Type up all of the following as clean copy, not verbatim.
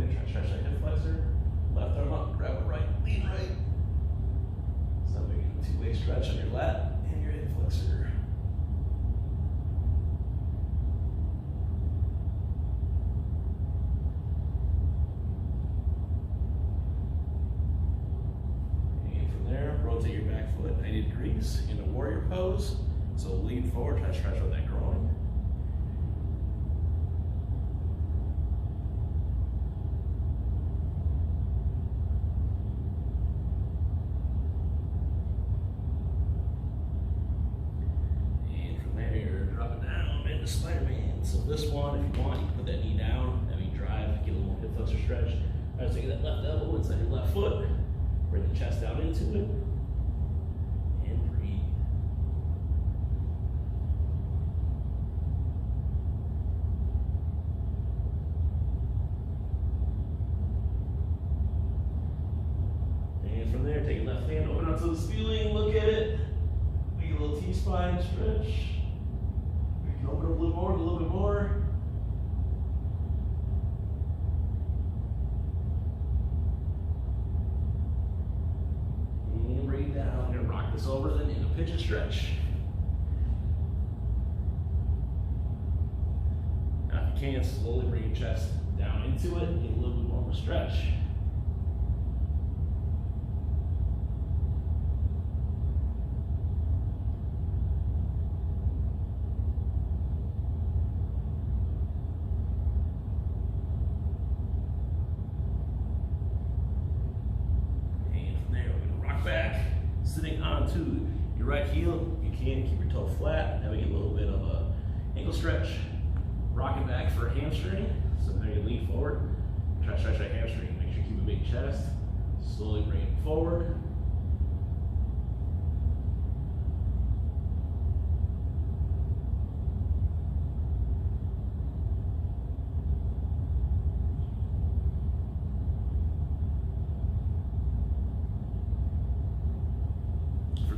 there, try to stretch that hip flexor. Left arm up, grab it right, lean right. So making a two-way stretch on your lat and your hip flexor. And from there, rotate your back foot 90 degrees into warrior pose. So lean forward, try to stretch out that groin. Spider-Man. So this one, if you want, you can put that knee down, that means drive, get a little more hip flexor stretch. All right, so take that left elbow inside your left foot, bring the chest down into it, and breathe. And from there, take your left hand, open up to the ceiling, look at it, make a little T-spine stretch. Open up a little more, a little bit more. And bring it down. I'm gonna rock this over then in a pigeon stretch. Now if you can, slowly bring your chest down into it and get a little bit more of a stretch. Back, sitting onto your right heel. You can keep your toe flat. Now we get a little bit of a ankle stretch. Rock it back for a hamstring. So now you lean forward. Try to stretch that hamstring. Make sure you keep a big chest. Slowly bring it forward.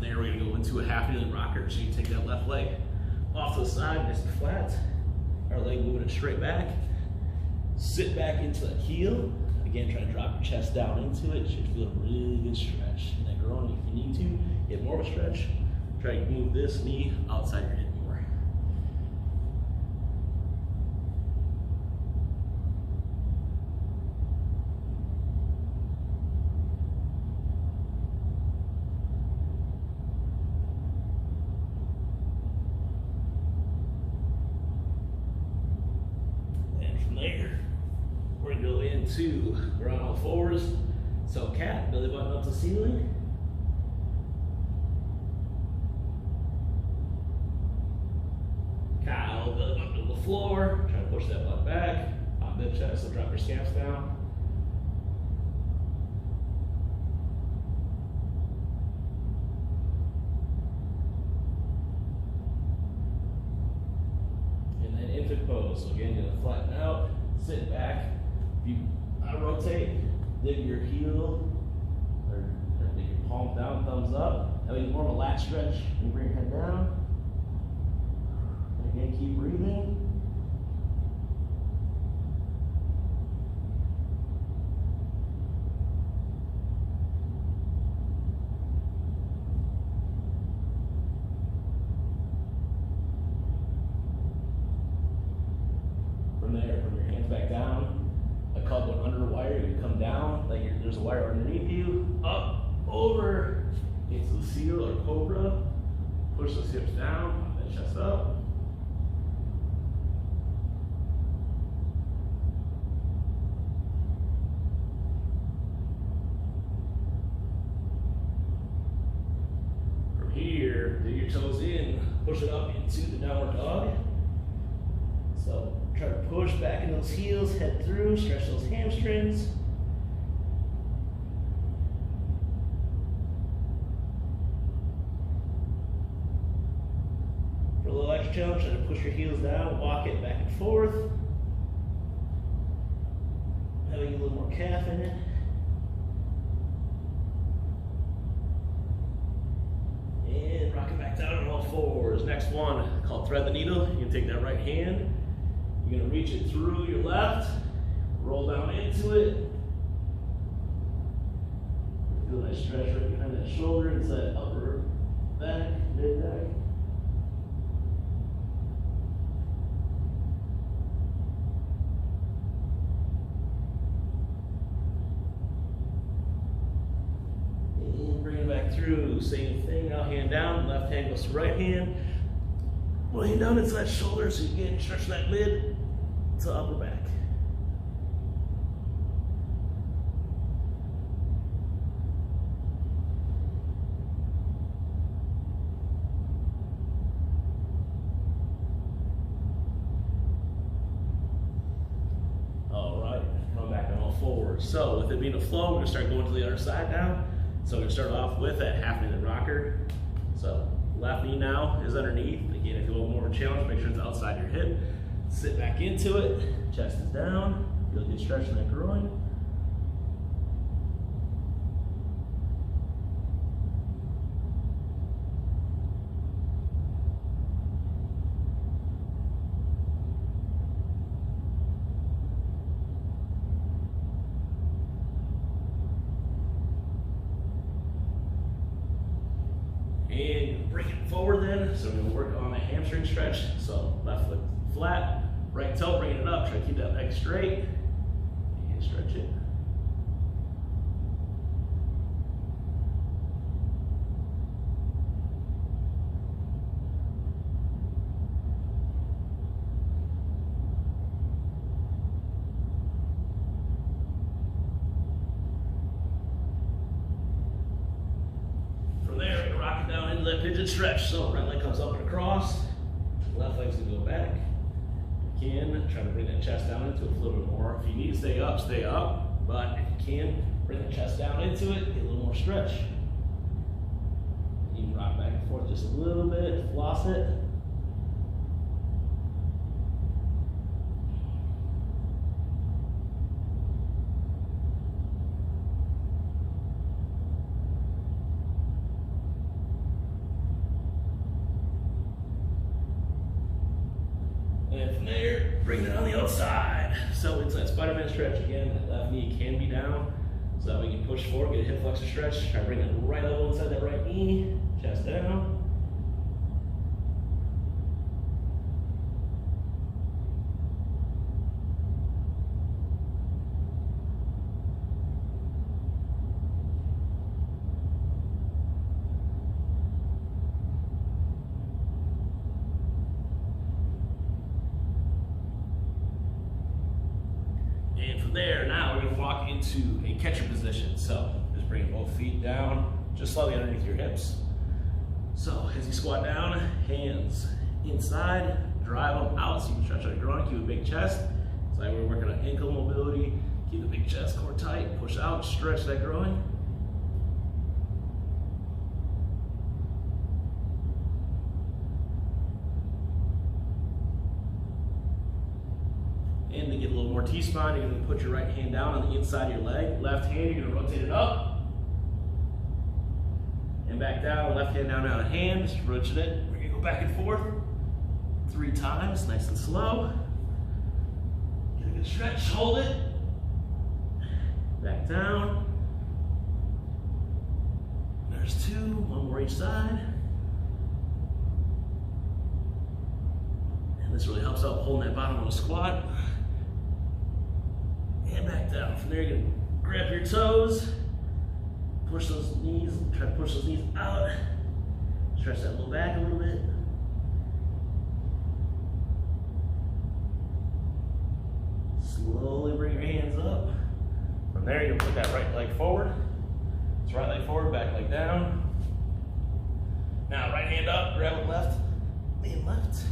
There we're gonna go into a half kneeling rocker. So you take that left leg off to the side, nice and flat. Our leg moving it straight back. Sit back into that heel. Again, try to drop your chest down into it. Should feel a really good stretch in that groin. If you need to, get more of a stretch. Try to move this knee outside your hip more. We're gonna go into ground all fours. So cat, belly button up to ceiling. Cow, belly button to the floor. Try to push that butt back. Pop that chest, so drop your scapes down. And then infant pose. So again, you're gonna flatten out, sit back. If you rotate, dig your heel, or dig your palm down, thumbs up. That way more of a lat stretch. You bring your head down. And again, keep breathing. From there, bring your hands back down. I call it under a wire. You come down, like there's a wire underneath you, up, over, into the seal or cobra. Push those hips down, then chest up. From here, dig your toes in, push it up into the downward dog. So try to push back in those heels, head through, stretch those hamstrings. For a little extra challenge, try to push your heels down, walk it back and forth. Having a little more calf in it. And rock it back down on all fours. Next one, called thread the needle. You can take that right hand. You're gonna reach it through your left, roll down into it. Feel that stretch right behind that shoulder, it's that upper back, mid back. And bring it back through, same thing, now hand down, left hand goes to right hand. Lay down into that shoulder so you can stretch that mid to upper back. All right, come back on all fours. So with it being a flow, we're gonna start going to the other side now. So we're gonna start off with that half-minute rocker. So left knee now is underneath. Again, if you want more of a challenge, make sure it's outside your hip. Sit back into it, chest is down, feel a good stretch in that groin. And bring it forward then. So we're gonna work on a hamstring stretch. So left foot flat, right toe, bringing it up. Try to keep that leg straight and stretch it. That pigeon stretch. So right leg comes up and across, left leg's gonna go back. Again, try to bring that chest down into it a little bit more. If you need to stay up, stay up. But if you can, bring the chest down into it, get a little more stretch. You can rock back and forth just a little bit, floss it. And from there, bring it on the outside. So it's that Spider-Man stretch again. That left knee can be down. So that way you can push forward, get a hip flexor stretch. Try to bring it right level inside that right knee. Chest down. And from there, now we're gonna walk into a catcher position. So just bring both feet down, just slightly underneath your hips. So as you squat down, hands inside, drive them out so you can stretch out your groin, keep a big chest. So we're working on ankle mobility, keep the big chest, core tight, push out, stretch that groin. And to get a little more T-spine, you're gonna put your right hand down on the inside of your leg. Left hand, you're gonna rotate it up. And back down, left hand down on a hand, just rotate it. We're gonna go back and forth 3 times, nice and slow. Get a good stretch, hold it. Back down. There's 2, 1 more each side. And this really helps out holding that bottom of a squat. And back down. From there, you're gonna grab your toes, push those knees, try to push those knees out, stretch that low back a little bit. Slowly bring your hands up. From there, you're gonna put that right leg forward. It's right leg forward, back leg down. Now, right hand up, grab it left, and left.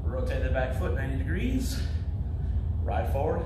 Rotate the back foot 90 degrees, ride forward,